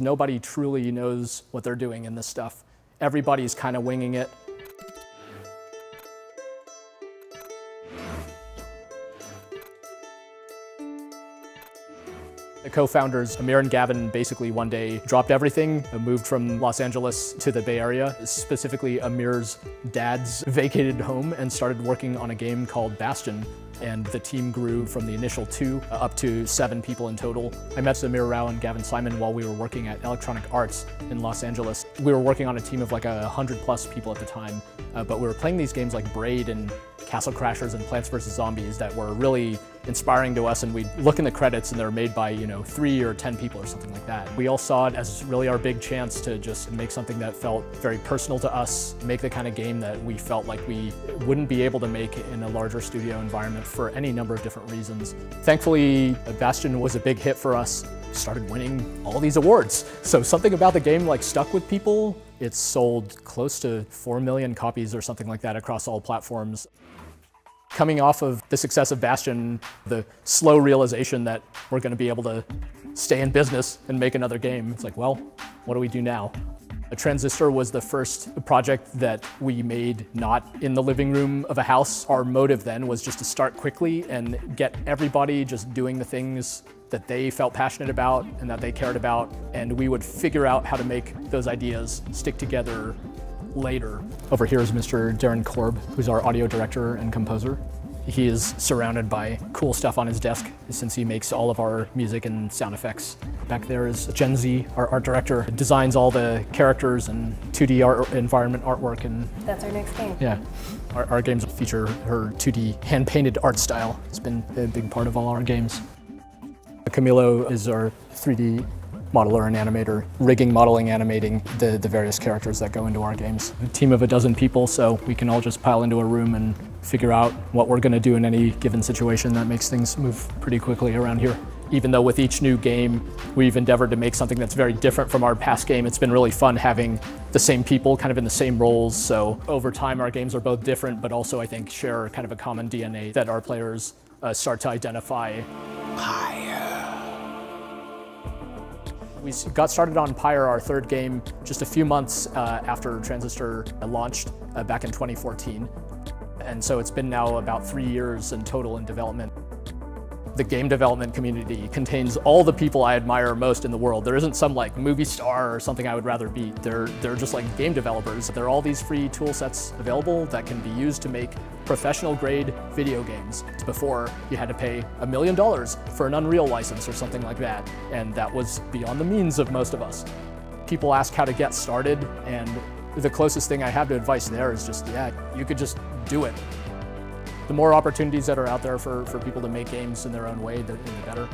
Nobody truly knows what they're doing in this stuff. Everybody's kind of winging it. The co-founders, Amir and Gavin, basically one day dropped everything, moved from Los Angeles to the Bay Area. Specifically, Amir's dad's vacated home and started working on a game called Bastion. And the team grew from the initial 2 up to 7 people in total. I met Amir Rao and Gavin Simon while we were working at Electronic Arts in Los Angeles. We were working on a team of like 100+ people at the time, but we were playing these games like Braid and Castle Crashers and Plants vs. Zombies that were really inspiring to us, and we'd look in the credits and they were made by 3 or 10 people or something like that. We all saw it as really our big chance to just make something that felt very personal to us, make the kind of game that we felt like we wouldn't be able to make in a larger studio environment for any number of different reasons. Thankfully, Bastion was a big hit for us. We started winning all these awards. So something about the game stuck with people. It's sold close to 4 million copies or something like that across all platforms. Coming off of the success of Bastion, the slow realization that we're going to be able to stay in business and make another game, it's like, well, what do we do now? Transistor was the first project that we made not in the living room of a house. Our motive then was just to start quickly and get everybody just doing the things that they felt passionate about and that they cared about, and we would figure out how to make those ideas stick together later. Over here is Mr. Darren Korb, who's our audio director and composer. He is surrounded by cool stuff on his desk since he makes all of our music and sound effects. Back there is Gen Z, our art director, designs all the characters and 2D art environment artwork. And that's our next game. Yeah, our games feature her 2D hand-painted art style. It's been a big part of all our games. Camilo is our 3D modeler and animator, rigging, modeling, animating the various characters that go into our games. A team of 12 people, so we can all just pile into a room and figure out what we're going to do in any given situation. That makes things move pretty quickly around here. Even though with each new game, we've endeavored to make something that's very different from our past game, it's been really fun having the same people kind of in the same roles. So over time, our games are both different, but also I think share kind of a common DNA that our players start to identify. Pyre. We got started on Pyre, our 3rd game, just a few months after Transistor launched back in 2014. And so it's been now about 3 years in total in development. The game development community contains all the people I admire most in the world. There isn't some movie star or something I would rather be. They're just game developers. There are all these free tool sets available that can be used to make professional grade video games. Before, you had to pay $1 million for an Unreal license or something like that, and that was beyond the means of most of us. People ask how to get started, and the closest thing I have to advice there is just, yeah, you could just do it. The more opportunities that are out there for people to make games in their own way, the better.